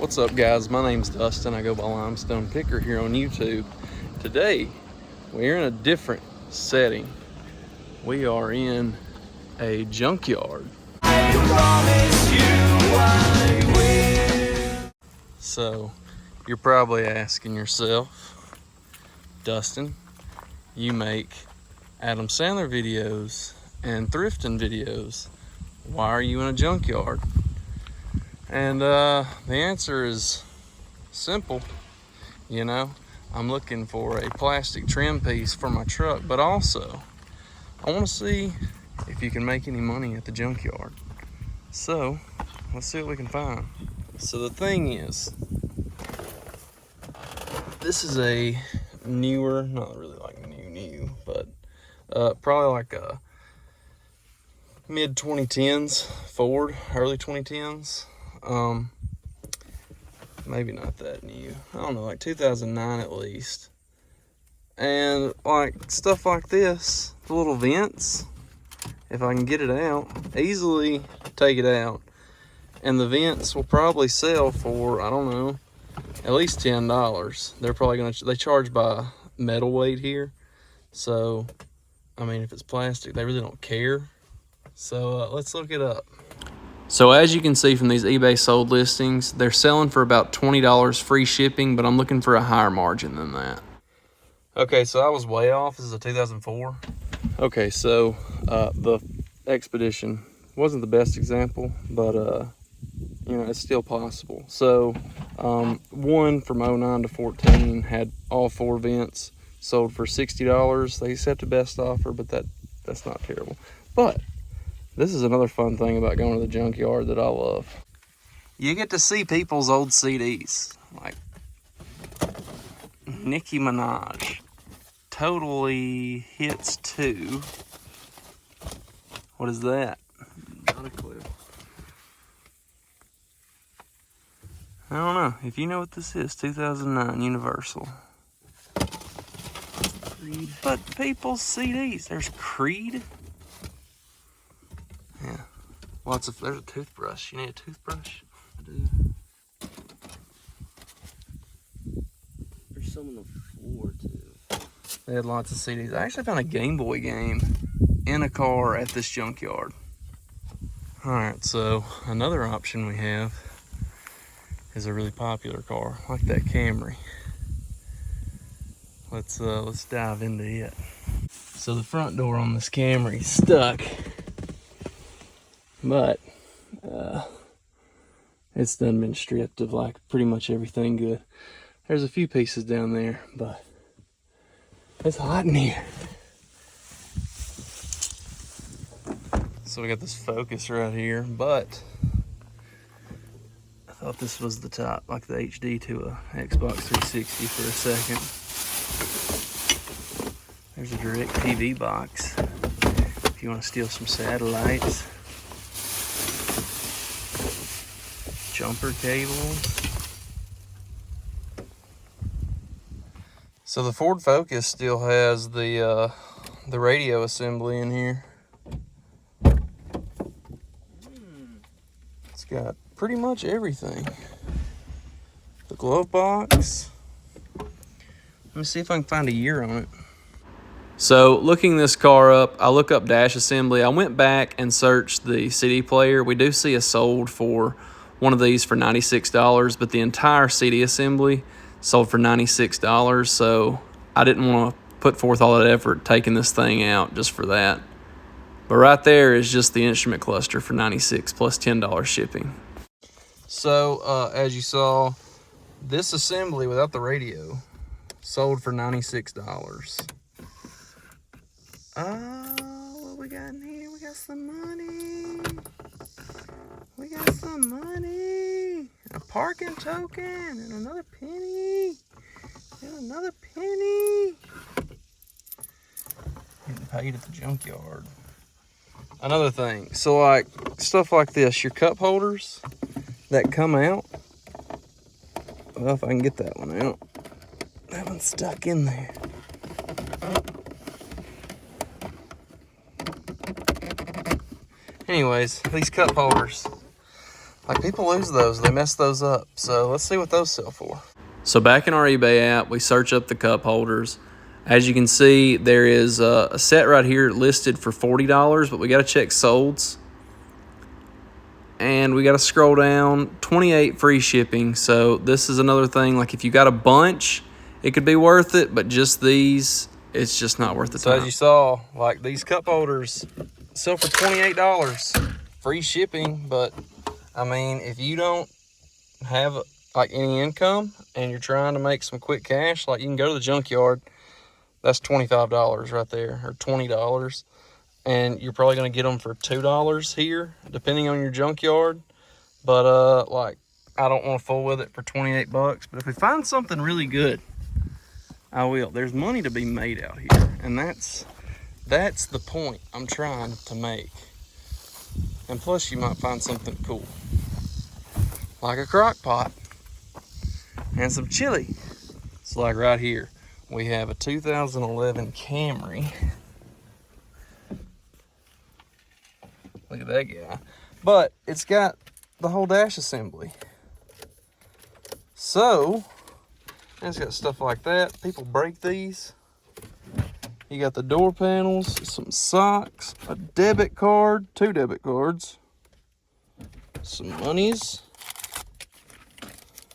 What's up, guys? My name's Dustin. I go by Limestone Picker here on YouTube. Today we're in a different setting. We are in a junkyard. So you're probably asking yourself, Dustin, you make Adam Sandler videos and thrifting videos. Why are you in a junkyard? And the answer is simple. You know, I'm looking for a plastic trim piece for my truck, but also I want to see if you can make any money at the junkyard. So let's see what we can find. So the thing is, this is a newer, not really like new, but probably like a mid 2010s Ford, early 2010s. Maybe not that new. I don't know, like 2009 at least. And like stuff like this, the little vents, if I can get it out, easily take it out. And the vents will probably sell for, I don't know, at least $10. They're probably they charge by metal weight here. So, I mean, if it's plastic, they really don't care. So let's look it up. So as you can see from these eBay sold listings, they're selling for about $20 free shipping, but I'm looking for a higher margin than that. Okay, so I was way off. This is a 2004. Okay, so the Expedition wasn't the best example, but you know, it's still possible. So one from 09 to 14 had all 4 vents, sold for $60. They accepted best offer, but that's not terrible. But this is another fun thing about going to the junkyard that I love. You get to see people's old CDs, like Nicki Minaj, Totally Hits 2. What is that? Not a clue. I don't know. If you know what this is, 2009 Universal. Creed. But people's CDs, there's Creed. Yeah. There's a toothbrush. You need a toothbrush? I do. There's some on the floor too. They had lots of CDs. I actually found a Game Boy game in a car at this junkyard. Alright, so another option we have is a really popular car, like that Camry. Let's dive into it. So the front door on this Camry is stuck. But it's done been stripped of like pretty much everything good. There's a few pieces down there, but it's hot in here. So we got this Focus right here, but I thought this was the top, like the HD to a Xbox 360 for a second. There's a direct TV box if you want to steal some satellites. Jumper cables. So the Ford Focus still has the radio assembly in here. It's got pretty much everything. The glove box. Let me see if I can find a year on it. So looking this car up, I look up dash assembly. I went back and searched the CD player. We do see a sold for one of these for $96, but the entire CD assembly sold for $96. So I didn't want to put forth all that effort taking this thing out just for that. But right there is just the instrument cluster for $96 plus $10 shipping. So as you saw, this assembly without the radio sold for $96. What we got in here? We got some money. We got some money. A parking token and another penny. And another penny. Getting paid at the junkyard. Another thing. So like stuff like this, your cup holders that come out. Well, if I can get that one out. That one's stuck in there. Anyways, these cup holders, Like, people lose those. They mess those up. So let's see what those sell for. So back in our eBay app, we search up the cup holders. As you can see, there is a set right here listed for $40, but we got to check solds. And we got to scroll down, 28 free shipping. So this is another thing, like if you got a bunch, it could be worth it, but just these, it's just not worth the time. So as you saw, like these cup holders sell for $28, free shipping. But I mean, if you don't have like any income and you're trying to make some quick cash, like you can go to the junkyard. That's $25 right there, or $20. And you're probably going to get them for $2 here, depending on your junkyard. But like, I don't want to fool with it for 28 bucks. But if we find something really good, I will. There's money to be made out here, and that's the point I'm trying to make. And plus, you might find something cool, like a crock pot and some chili. It's like right here, we have a 2011 Camry. Look at that guy. But it's got the whole dash assembly. So, it's got stuff like that. People break these. You got the door panels, some socks, a debit card, 2 debit cards, some monies.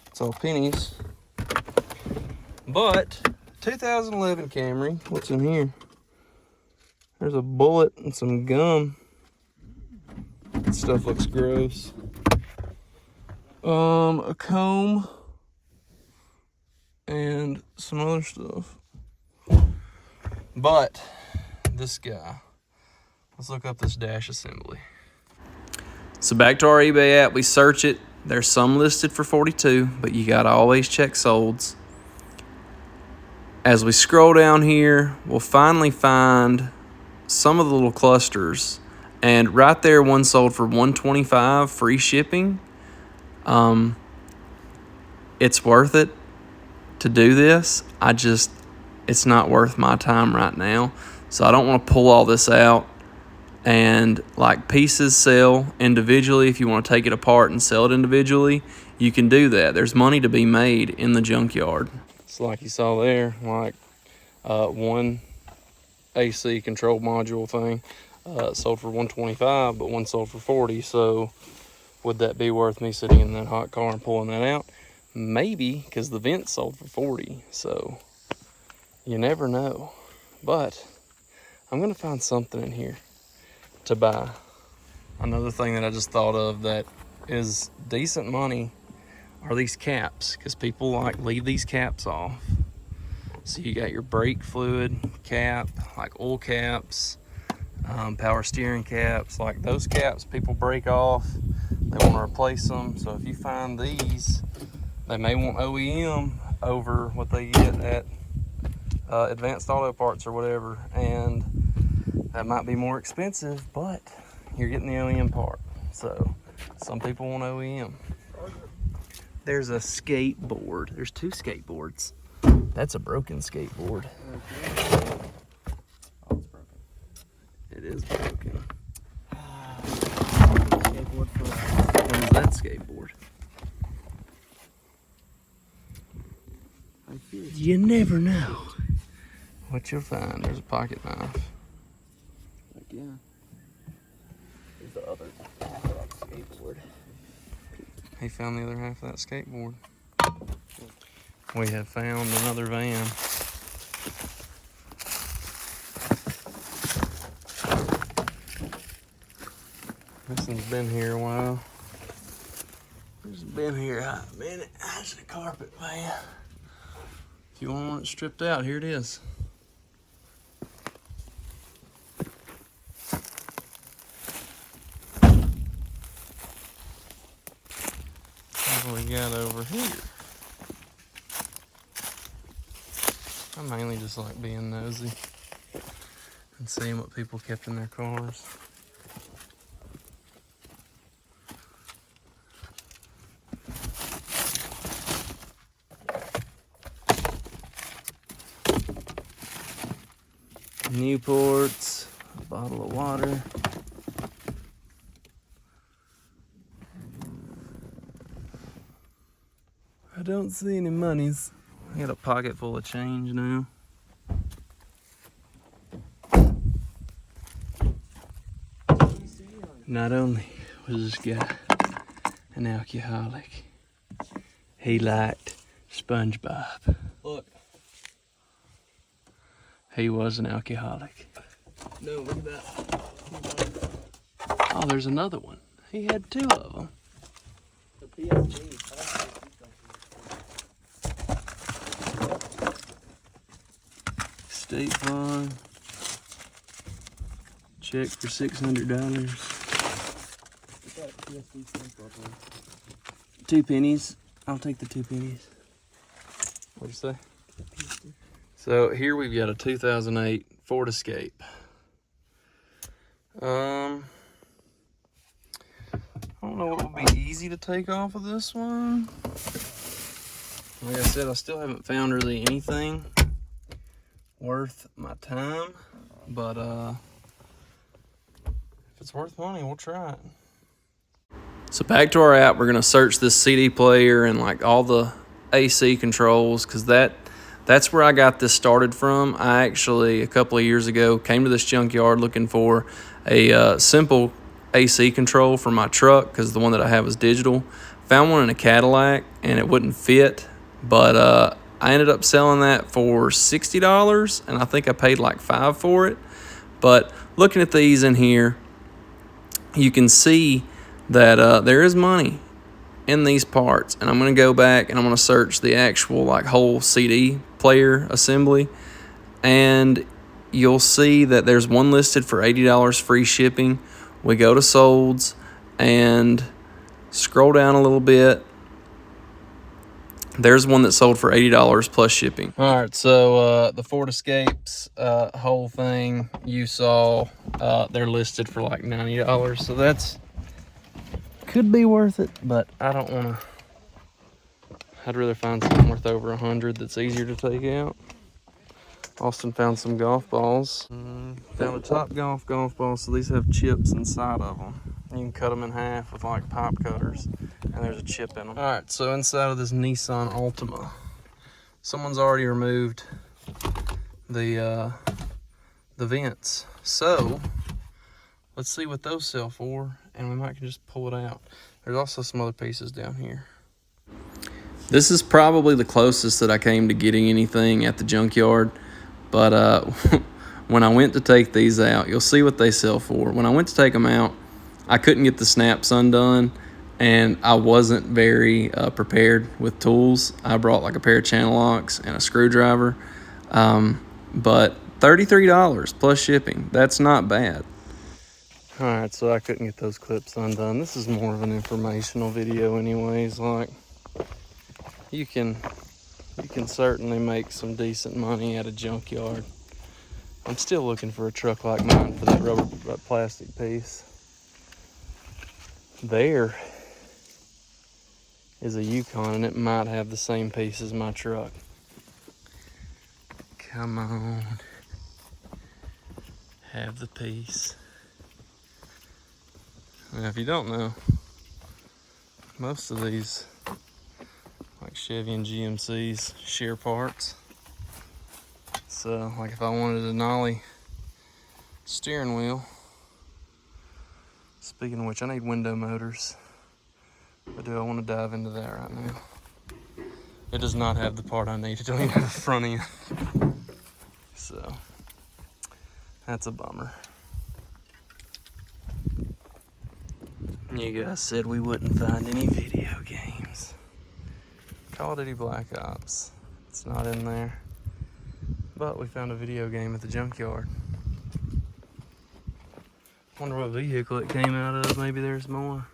It's all pennies. But, 2011 Camry, what's in here? There's a bullet and some gum. That stuff looks gross. A comb and some other stuff. But this guy, let's look up this dash assembly. So back to our eBay app, we search it. There's some listed for $42, but you gotta always check solds. As we scroll down here, we'll finally find some of the little clusters. And right there, one sold for $125, free shipping. It's worth it to do this. It's not worth my time right now. So I don't want to pull all this out. And like, pieces sell individually. If you want to take it apart and sell it individually, you can do that. There's money to be made in the junkyard. So like you saw there, like one AC control module thing. Sold for $125, but one sold for $40. So would that be worth me sitting in that hot car and pulling that out? Maybe, because the vent sold for $40. So you never know. But I'm gonna find something in here to buy. Another thing that I just thought of that is decent money are these caps, because people like leave these caps off. So you got your brake fluid cap, like oil caps, power steering caps. Like those caps people break off, they want to replace them. So if you find these, they may want OEM over what they get at Advanced Auto Parts or whatever, and that might be more expensive, but you're getting the OEM part. So some people want OEM. There's a skateboard. There's 2 skateboards. That's a broken skateboard. Okay. Oh, it's broken. It is broken. Skateboard for What is that skateboard? You never know what you'll find. There's a pocket knife. Again. Here's the other half of that skateboard. He found the other half of that skateboard. We have found another van. This one's been here a while. It's been here a minute. That's a carpet van. If you want it stripped out, here it is. What we got over here? I mainly just like being nosy and seeing what people kept in their cars. Newports, a bottle of water. I don't see any monies. I got a pocket full of change now. Not only was this guy an alcoholic, he liked SpongeBob. Look. He was an alcoholic. No, look at that. Oh, there's another one. He had two of them. The PSG. State Farm. Check for $600. 2 pennies. I'll take the 2 pennies. What'd you say? So here we've got a 2008 Ford Escape. I don't know what would be easy to take off of this one. Like I said, I still haven't found really anything worth my time, but if it's worth money, we'll try it. So back to our app, we're gonna search this CD player and like all the AC controls, because that's where I got this started from. I actually, a couple of years ago, came to this junkyard looking for a simple AC control for my truck, because the one that I have is digital. Found one in a Cadillac and it wouldn't fit, but I ended up selling that for $60, and I think I paid like $5 for it. But looking at these in here, you can see that there is money in these parts, and I'm going to go back and I'm going to search the actual like whole CD player assembly, and you'll see that there's one listed for $80 free shipping. We go to solds and scroll down a little bit. There's one that sold for $80 plus shipping. All right, so the Ford Escapes whole thing you saw, they're listed for like $90, so that's could be worth it, but I don't want to. I'd rather find something worth over 100 that's easier to take out. Austin found some golf balls. Found a Top Golf golf ball, so these have chips inside of them. You can cut them in half with like pipe cutters, and there's a chip in them. All right, so inside of this Nissan Altima, someone's already removed the vents. So let's see what those sell for, and we might just pull it out. There's also some other pieces down here. This is probably the closest that I came to getting anything at the junkyard, but when I went to take these out, you'll see what they sell for. When I went to take them out, I couldn't get the snaps undone, and I wasn't very prepared with tools. I brought like a pair of channel locks and a screwdriver, but $33 plus shipping. That's not bad. All right, so I couldn't get those clips undone. This is more of an informational video anyways. Like, you can certainly make some decent money at a junkyard. I'm still looking for a truck like mine for that rubber plastic piece. There is a Yukon, and it might have the same piece as my truck. Come on. Have the piece. Now, if you don't know, most of these, like Chevy and GMCs, share parts. So, like if I wanted a nollie steering wheel, speaking of which, I need window motors. But do I want to dive into that right now? It does not have the part I need. It don't even have the front end. So, that's a bummer. You guys said we wouldn't find any video games. Call of Duty Black Ops. It's not in there. But we found a video game at the junkyard. Wonder what vehicle it came out of. Maybe there's more.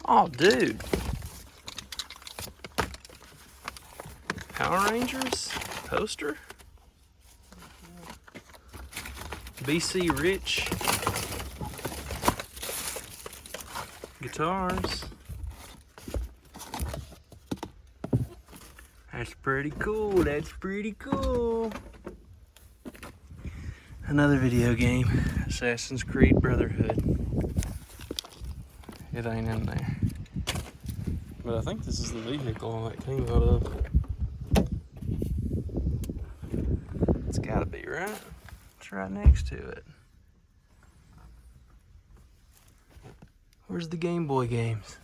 Oh, dude. Power Rangers poster? BC Rich guitars. That's pretty cool. That's pretty cool. Another video game, Assassin's Creed Brotherhood. it ain't in there. But I think this is the vehicle that came out of. It's gotta be, right? It's right next to it. Where's the Game Boy games?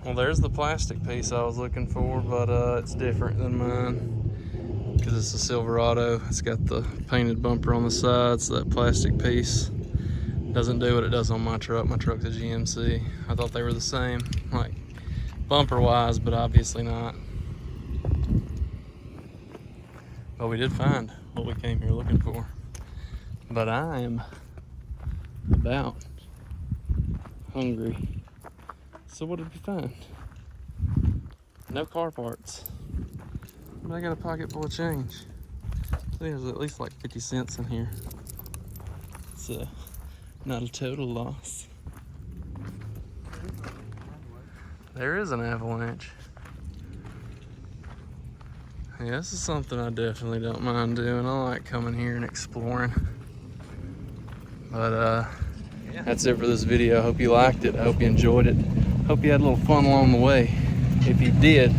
Well, there's the plastic piece I was looking for, but it's different than mine because it's a Silverado. It's got the painted bumper on the side, so that plastic piece doesn't do what it does on my truck. My truck's a GMC. I thought they were the same, like bumper-wise, but obviously not. But we did find what we came here looking for. But I am about hungry. So what did we find? No car parts. But I got a pocket full of change. I think there's at least like 50 cents in here. So not a total loss. There is an avalanche. Yeah, this is something I definitely don't mind doing. I like coming here and exploring. But that's it for this video. I hope you liked it. I hope you enjoyed it. Hope you had a little fun along the way. If you did,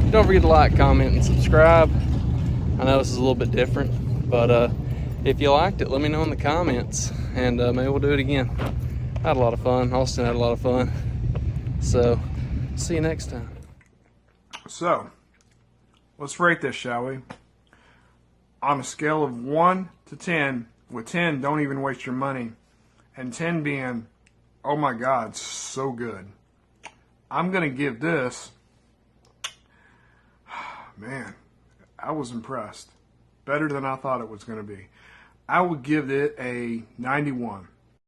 don't forget to like, comment, and subscribe. I know this is a little bit different, but if you liked it, let me know in the comments, and maybe we'll do it again. I had a lot of fun. Austin had a lot of fun. So, see you next time. So, let's rate this, shall we? On a scale of 1 to 10, with 10, don't even waste your money, and 10 being, oh my God, so good. I'm going to give this, man, I was impressed. Better than I thought it was going to be. I would give it a 91.